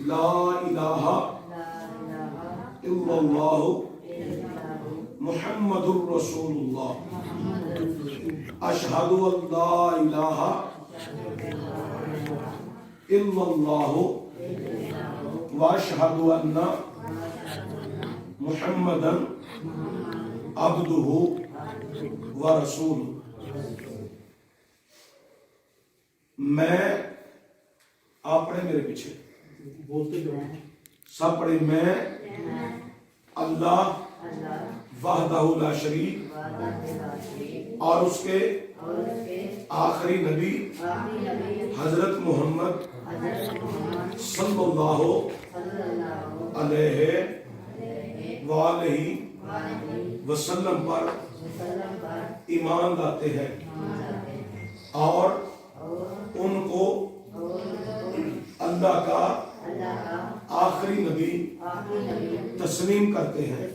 لا الہ الا اللہ محمد الرسول اللہ اشہد ان لا الہ الا اللہ واشہد ان محمدا عبدہ ورسولہ۔ میں، آپ پڑھیں میرے پیچھے، بولتے جاؤ۔ سب پڑھیں۔ میں اللہ وحدہ لا شریک اور اس کے آخری نبی حضرت محمد صلی اللہ علیہ وآلہ وسلم پر ایمان لاتے ہیں اور ان کو اللہ کا آخری نبی تسلیم کرتے ہیں۔